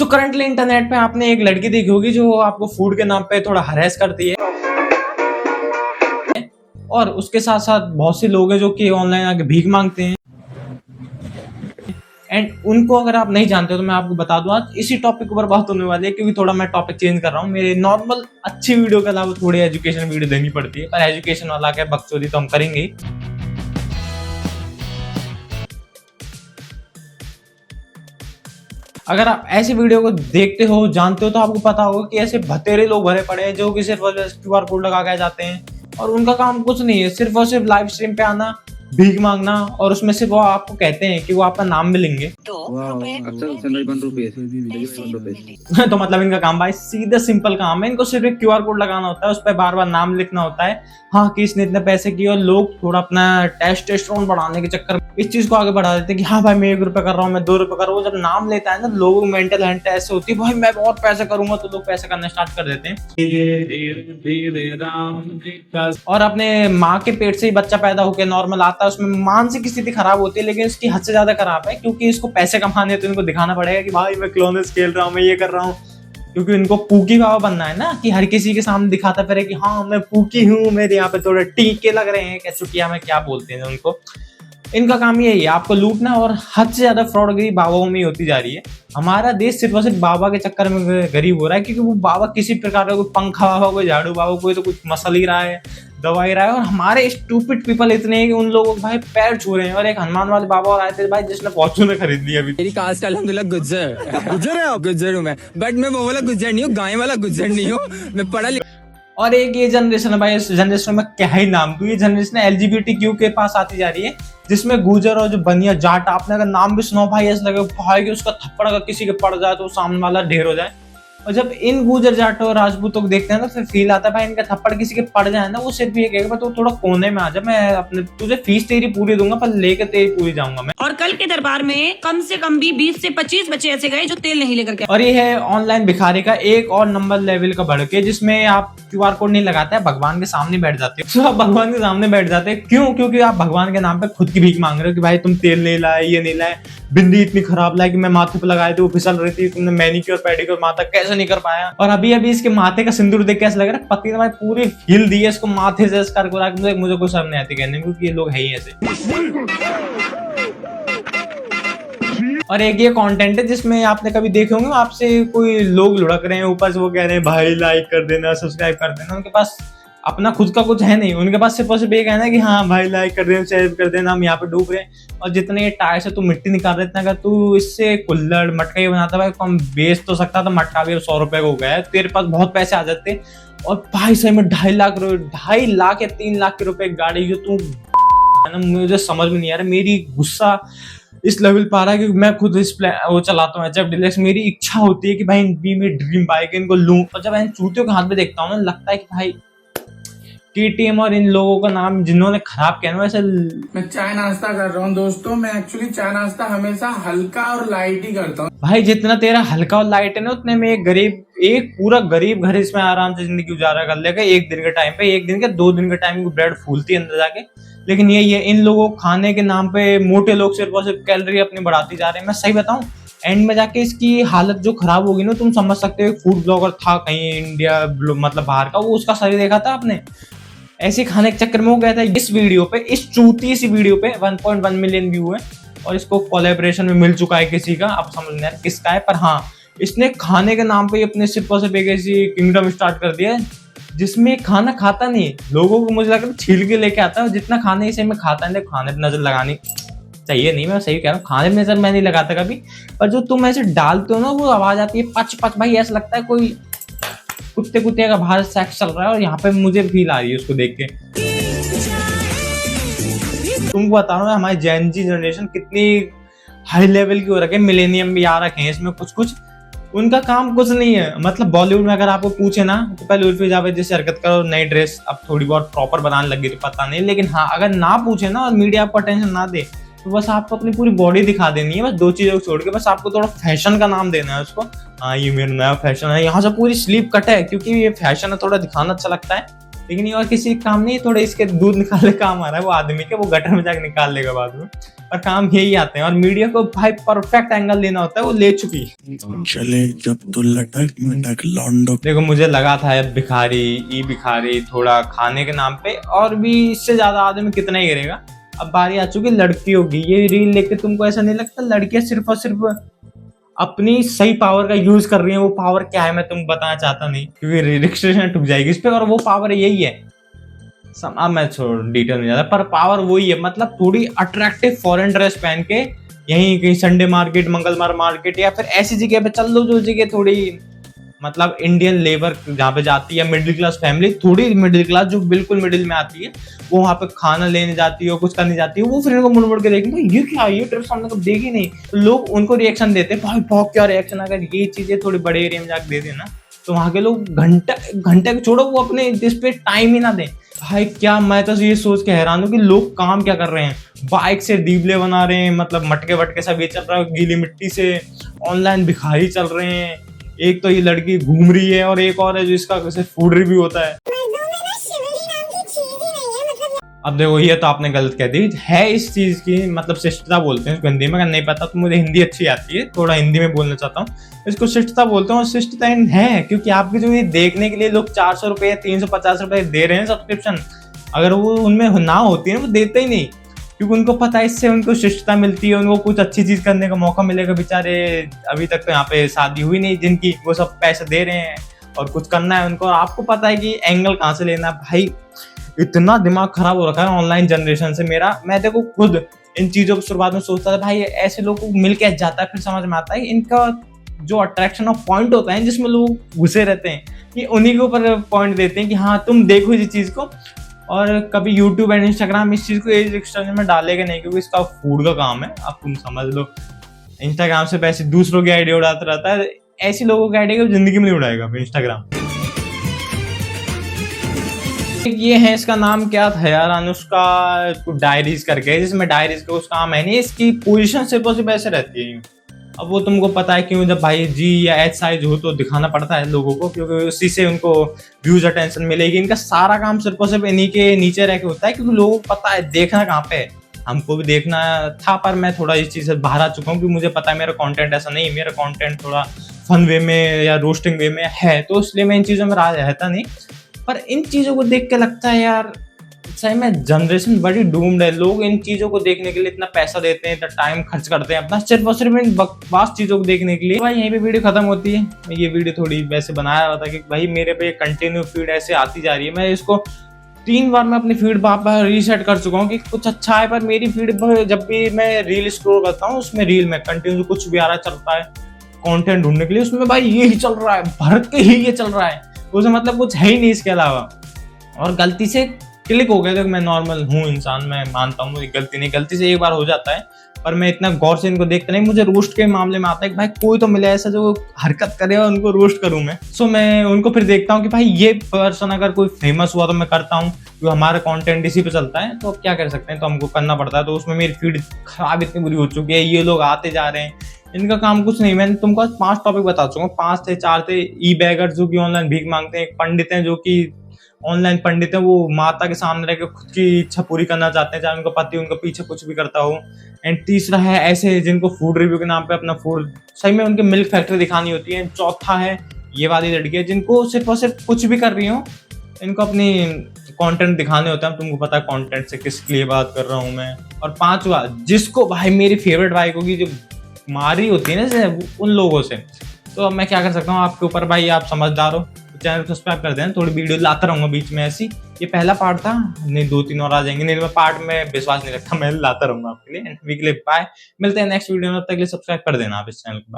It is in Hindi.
सो करंटली इंटरनेट पे आपने एक लड़की देखी होगी जो आपको फूड के नाम पे थोड़ा हरेस करती है, और उसके साथ साथ बहुत से लोग हैं जो कि ऑनलाइन आके भीख मांगते हैं। एंड उनको अगर आप नहीं जानते हो तो मैं आपको बता दूं, आज इसी टॉपिक के ऊपर बात होने वाली है, क्योंकि थोड़ा मैं टॉपिक चेंज कर रहा हूँ। मेरे नॉर्मल अच्छी वीडियो के अलावा थोड़ी एजुकेशन वीडियो देनी पड़ती है, पर एजुकेशन वाला क्या बकचोदी तो हम करेंगे ही। अगर आप ऐसी वीडियो को देखते हो, जानते हो, तो आपको पता होगा कि ऐसे भतेरे लोग भरे पड़े हैं जो कि सिर्फ और सिर्फ क्यूआर कोड लगा के जाते हैं, और उनका काम कुछ नहीं है, सिर्फ और सिर्फ लाइव स्ट्रीम पे आना, भीख मांगना, और उसमें से वो आपको कहते हैं कि वो आपका नाम भी लेंगे। तो मतलब इनका काम भाई सीधा सिंपल काम है, इनको सिर्फ एक क्यूआर कोड लगाना होता है, उस पर बार बार नाम लिखना होता है, हाँ कि इसने इतने पैसे किए। और लोग थोड़ा अपना टेस्टोस्टेरोन बढ़ाने के चक्कर में इस चीज को आगे बढ़ा देते हैं कि हाँ भाई मैं 1 रुपए कर रहा हूँ, मैं 2 रुपए कर रहा हूँ। जब नाम लेता है ना, लोगों की मेंटल हेल्थ ऐसे होती है, भाई मैं बहुत पैसे करूंगा, तो लोग पैसे करना स्टार्ट कर देते हैं। और अपने माँ के पेट से ही बच्चा पैदा होकर नॉर्मल आता है, उसमें मानसिक स्थिति खराब होती है, लेकिन इसकी हद से ज्यादा खराब है, क्योंकि इसको पैसे कमाने तो इनको दिखाना पड़ेगा कि भाई मैं क्लोनेस खेल रहा हूँ, मैं ये कर रहा हूँ, क्योंकि इनको पूकी बाबा बनना है ना, कि हर किसी के सामने दिखाता फिरे कि हाँ मैं पूकी हूँ, मेरे यहाँ पे थोड़े टीके लग रहे हैं, क्या चुटिया में क्या बोलते हैं उनको। इनका काम यही है, आपको लूटना, और हद से ज्यादा फ्रॉडगिरी बाबाओं में होती जा रही है। हमारा देश सिर्फ और सिर्फ बाबा के चक्कर में गरीब हो रहा है, क्योंकि वो बाबा किसी प्रकार का कोई पंखा बाबा, कोई झाड़ू बाबा, कोई तो कुछ मसल ही रहा है, दवा ही रहा है, और हमारे स्टूपिड पीपल इतने हैं कि उन लोगों को भाई पैर छू रहे हैं। और एक हनुमान वाले बाबा और आए थे भाई, जिसने फॉर्च्यूनर खरीद लिया। अभी मेरी कास्ट अल्हम्दुलिल्लाह गुज्जर है, गुज्जर हूँ मैं, बट मैं वो वाला गुज्जर नहीं हूँ, गाय वाला गुज्जर नहीं हूँ, मैं पढ़ा लिखा। और एक ये जनरेशन है भाई, इस जनरेशन में क्या ही नाम दूं, ये जनरेशन LGBTQ के पास आती जा रही है, जिसमें गुजर और जो बनिया जाट, आपने अगर नाम भी सुना भाई, ऐसा लगे भाई कि उसका थप्पड़ अगर किसी के पड़ जाए तो सामने वाला ढेर हो जाए। और जब इन गुजर जाटों और राजपूतों को देखते हैं ना, फिर फील आता है भाई इनका थप्पड़ किसी के पड़ जाए ना, वो सिर्फ ये कहेगा तो थोड़ा कोने में आ जा, मैं अपने तुझे फीस तेरी पूरी दूंगा, पर लेकर तेरी पूरी जाऊंगा मैं। और कल के दरबार में कम से कम भी 20 से 25 बच्चे ऐसे गए जो तेल नहीं लेकर के। और ये है ऑनलाइन भिखारी का एक और नंबर लेवल का भड़के, जिसमें आप क्यूआर कोड नहीं लगाते हैं, भगवान के सामने बैठ जाते हो। तो आप भगवान के सामने बैठ जाते हैं, क्यों? क्योंकि आप भगवान के नाम पे खुद की भीख मांग रहे हो कि भाई तुम तेल नहीं लाए, ये नहीं लाए, बिंदी इतनी खराब लाई कि मैं माथे पे लगाए थे वो फिसल रही थी, तुमने मैनिक्योर पेडिक्योर माथा कैसे नहीं कर पाया। और अभी इसके माथे का सिंदूर देख के ऐसा लग रहा है पति ने भाई पूरी हिल दी है इसको माथे से, मुझे कोई शर्म नहीं आती कहने में, क्योंकि ये लोग है ही ऐसे। और एक ये कंटेंट है जिसमें आपने कभी देखे होंगे, आपसे कोई लोग लुढ़क रहे हैं, ऊपर से वो कह रहे हैं भाई लाइक कर देना, सब्सक्राइब कर देना। उनके पास अपना खुद का कुछ है नहीं, उनके पास सिर्फ और सिर्फ ये कहना है कि हाँ भाई लाइक कर देना, शेयर कर देना, हम यहाँ पे डूब रहे हैं। और जितने टायर से तू मिट्टी निकाल रहे, इतना अगर तू इससे कुल्लड़ मटका ही बनाता भाई, तो हम बेच तो सकता था, मटका भी 100 रुपए का हो गया है, तेरे पास बहुत पैसे आ जाते। और भाई सही में 2.5 लाख या 3 लाख के रुपए गाड़ी जो तू ना, मुझे समझ में नहीं आ रहा। मेरी गुस्सा इस लेवल पर आ रहा है कि मैं खुद इस वो चलाता हूँ HF Deluxe, मेरी इच्छा होती है कि भाई मेरी ड्रीम बाइक है, इनको लूं। और जब इन चूतियों के हाथ में देखता हूँ ना, लगता है कि भाई KTM और इन लोगों का नाम जिन्होंने खराब किया ना, वैसे मैं चाय नाश्ता कर रहा हूँ दोस्तों, मैं एक्चुअली चाय नाश्ता हमेशा हल्का और लाइट ही करता हूँ भाई। जितना तेरा हल्का और लाइट है ना, उतने में एक पूरा गरीब घर इसमें आराम से जिंदगी गुजारा कर लेगा, एक दिन के टाइम पे, एक दिन के 2 दिन के टाइम की ब्रेड फूलती है अंदर जाके। लेकिन यही है, इन लोगों को खाने के नाम पे मोटे लोग सिर्फ और सिर्फ कैलोरी अपनी बढ़ाती जा रहे हैं। मैं सही बताऊं, एंड में जाके इसकी हालत जो खराब होगी ना, तुम समझ सकते हो। एक फूड ब्लॉगर था कहीं इंडिया मतलब बाहर का, वो उसका शरीर देखा था आपने, ऐसे खाने के चक्कर में हो गया था। इस वीडियो पे, इस चूती सी वीडियो पे 1.1 मिलियन व्यू है, और इसको कोलैबोरेशन में मिल चुका है किसी का, अब समझ नहीं किसका है, पर हाँ इसने खाने के नाम पे अपने सिर्फ और सिर्फ एक ऐसी किंगडम स्टार्ट कर दिया है जिसमें खाना खाता नहीं है। लोगों को मुझे लगता है छील के लेके आता है, जितना खाने इसे में खाता है। खाने पे नजर लगानी चाहिए नहीं, मैं सही कह रहा हूँ, खाने पे नजर मैं नहीं लगाता कभी, पर जो तुम ऐसे डालते हो ना, वो आवाज आती है पच पच, भाई ऐसा लगता है कोई कुत्ते का बाहर सेक्स चल रहा है, और यहाँ पे मुझे फील आ रही है उसको देख के। तुमको बता रहा हूँ हमारी जेन जी जनरेशन कितनी हाई लेवल की हो रखी है, मिलेनियम भी आ रखे हैं इसमें कुछ उनका काम कुछ नहीं है। मतलब बॉलीवुड में अगर आपको पूछे ना, तो पहले उर्फी जावेद जैसे हरकत करो, नई ड्रेस अब थोड़ी बहुत प्रॉपर बनाने लगी तो पता नहीं, लेकिन हाँ अगर ना पूछे ना और मीडिया आपको अटेंशन ना दे, तो बस आपको अपनी पूरी बॉडी दिखा देनी है, बस 2 चीजों को छोड़ के। बस आपको थोड़ा फैशन का नाम देना है उसको, हाँ ये मेरा नया फैशन है, यहाँ से पूरी स्लीप कट है, क्योंकि ये फैशन है, थोड़ा दिखाना अच्छा लगता है। लेकिन ये और किसी काम नहीं, थोड़े इसके दूध निकालने काम आ रहा है वो आदमी के, वो गटर में जाकर निकाल लेगा बाद में, और काम यही आते हैं। और मीडिया को भाई परफेक्ट एंगल लेना होता है, वो ले चुकी है। चले जब तो लटक मटक लौंडो। देखो मुझे लगा था यार भिखारी ई भिखारी थोड़ा खाने के नाम पे, और भी इससे ज्यादा आदमी कितना ही करेगा। अब बारी आ चुकी लड़कियों की। ये रील लेके तुमको ऐसा नहीं लगता लड़कियां सिर्फ और सिर्फ अपनी सही पावर का यूज कर रही हैं? वो पावर क्या है मैं तुम बताना चाहता नहीं, क्योंकि रजिस्ट्रेशन टूट जाएगी इस पे, और वो पावर यही है। अब मैं छोड़ डिटेल में जाता, पर पावर वही है, मतलब थोड़ी अट्रैक्टिव फॉरेन ड्रेस पहन के यहीं कहीं संडे मार्केट, मंगलवार मार्केट, या फिर ऐसी जगह पे चल लो जो जगह थोड़ी मतलब इंडियन लेबर जहाँ पे जाती है, मिडिल क्लास फैमिली, थोड़ी मिडिल क्लास जो बिल्कुल मिडिल में आती है, वो वहाँ पे खाना लेने जाती है, कुछ करने जाती है, वो फिर इनको मुड़ मुड़ के देखेंगे ये क्या, ये ड्रेस हमने कभी देखी नहीं, तो लोग उनको रिएक्शन देते हैं भाई बहुत क्या रिएक्शन। अगर ये चीजें थोड़ी बड़े एरिया में जाकर दे देना तो वहाँ के लोग घंटे छोड़ो वो अपने इस पे टाइम ही ना दें। भाई क्या, मैं तो ये सोच के हैरान हूँ कि लोग काम क्या कर रहे हैं, बाइक से दीपले बना रहे हैं, मतलब मटके वटके सब ये चल रहा है गीली मिट्टी से, ऑनलाइन भिखारी चल रहे हैं। एक तो ये लड़की घूम रही है, और एक और है जो इसका कैसे फूड रिव्यू होता है। अब देखो ये तो आपने गलत कह दी है, इस चीज की मतलब शिष्टता बोलते हैं इसको हिंदी में। अगर नहीं पता तो मुझे हिंदी अच्छी आती है, थोड़ा हिंदी में बोलना चाहता हूँ, इसको शिष्टता बोलते हैं। और शिष्टता है क्योंकि आपके जो ये देखने के लिए लोग 400 रुपए या 350 रुपए दे रहे हैं सब्सक्रिप्शन, अगर वो उनमें ना होती है वो देते ही नहीं, क्योंकि उनको पता है इससे उनको शिष्टता मिलती है, उनको कुछ अच्छी चीज करने का मौका मिलेगा। बेचारे अभी तक तो यहाँ पे शादी हुई नहीं जिनकी, वो सब पैसे दे रहे हैं और कुछ करना है उनको। आपको पता है कि एंगल कहाँ से लेना है। भाई इतना दिमाग खराब हो रखा है ऑनलाइन जनरेशन से मेरा। मैं देखो खुद इन चीजों की शुरुआत में सोचता था भाई ऐसे लोगों को मिल के जाता है, फिर समझ में आता है इनका जो अट्रैक्शन ऑफ पॉइंट होता है जिसमें लोग घुसे रहते हैं, ये उन्हीं के ऊपर पॉइंट देते हैं कि हाँ तुम देखो इस चीज को। और कभी यूट्यूब एंड इंस्टाग्राम इस चीज को एज रिस्ट्रिक्शन में डालेगा नहीं, क्योंकि इसका फूड का काम है, अब तुम समझ लो। इंस्टाग्राम से पैसे दूसरों की आइडिया उड़ाता रहता है, ऐसी लोगों की आइडिया जिंदगी में नहीं उड़ाएगा इंस्टाग्राम। ये है, इसका नाम क्या था यार, अनुष्का डायरीज करके, जिसमें डायरीज का उस काम है नहीं, इसकी पोजीशन सिर्फ और सिर्फ ऐसे रहती है। अब वो तुमको पता है क्यों, जब भाई जी या एच साइज हो तो दिखाना पड़ता है लोगों को, क्योंकि उसी से उनको व्यूज अटेंशन मिलेगी। इनका सारा काम सिर्फ और सिर्फ इन्हीं के नीचे रह के होता है, क्योंकि लोगों को पता है देखना कहाँ पे है। हमको भी देखना था, पर मैं थोड़ा इस चीज से बाहर आ चुका हूँ, क्योंकि मुझे पता है मेरा कंटेंट ऐसा नहीं है, मेरा कंटेंट थोड़ा फन वे में या रोस्टिंग वे में है, तो इसलिए मैं इन चीजों में रहता नहीं। पर इन चीजों को देख के लगता है यार सही में जनरेशन बड़ी डूम्ड है। लोग इन चीजों को देखने के लिए इतना पैसा देते हैं, इतना टाइम खर्च करते हैं अपना, सिर्फ और सिर्फ इन बकवास चीजों को देखने के लिए। भाई यहीं पे वीडियो खत्म होती है। मैं ये वीडियो थोड़ी वैसे बनाया हुआ था कि भाई मेरे पे कंटिन्यू फीड ऐसे आती जा रही है, मैं इसको 3 बार मैं अपनी फीड वापस रीसेट कर चुका हूँ कि कुछ अच्छा है, पर मेरी फीड जब भी मैं रील स्क्रॉल करता हूँ उसमें रील में कंटिन्यू कुछ भी आ रहा चलता है कंटेंट ढूंढने के लिए, उसमें भाई यही चल रहा है, भर के ही ये चल रहा है, उसे मतलब कुछ है ही नहीं इसके अलावा। और गलती से क्लिक हो गया, तो मैं नॉर्मल हूँ इंसान, मैं मानता हूँ गलती नहीं, गलती से एक बार हो जाता है, पर मैं इतना गौर से इनको देखता नहीं। मुझे रोस्ट के मामले में आता है कि भाई कोई तो मिले ऐसा जो हरकत करे और उनको रोस्ट करूं मैं। सो मैं उनको फिर देखता हूँ कि भाई ये पर्सन अगर कोई फेमस हुआ तो मैं करता हूँ, जो हमारा कंटेंट इसी पे चलता है, तो अब क्या कर सकते हैं, तो हमको करना पड़ता है। तो उसमें मेरी फीड खराब इतनी बुरी हो चुकी है, ये लोग आते जा रहे हैं, इनका काम कुछ नहीं। मैंने तुमको 5 टॉपिक बता चुका हूँ, 5 थे 4 थे। ई बैगर्स जो कि ऑनलाइन भीख मांगते हैं, पंडित हैं जो कि ऑनलाइन पंडित है, वो माता के सामने रह के खुद की इच्छा पूरी करना चाहते हैं, चाहे उनका पति उनके पीछे कुछ भी करता हो। एंड तीसरा है ऐसे जिनको फूड रिव्यू के नाम पे अपना फूड सही में उनके मिल्क फैक्ट्री दिखानी होती है। चौथा है ये वाली लड़कियां जिनको सिर्फ और सिर्फ कुछ भी कर रही हो, इनको अपनी कंटेंट दिखाने होता है। तुमको पता है कंटेंट से किसके लिए बात कर रहा हूँ मैं। और 5वां जिसको भाई मेरी फेवरेट बाइक होगी, जो मारी होती है ना उन लोगों से। तो अब मैं क्या कर सकता हूँ, आपके ऊपर भाई, आप समझदार हो, चैनल सब्सक्राइब कर देना। थोड़ी वीडियो लाता रहूंगा बीच में ऐसी। ये पहला पार्ट था, नहीं 2-3 और आ जाएंगे, नहीं मैं पार्ट में विश्वास नहीं रखता, मैं लाता रहूंगा आपके लिए। वीक बाय, मिलते हैं नेक्स्ट वीडियो में, तब तक के लिए सब्सक्राइब कर देना आप इस चैनल को।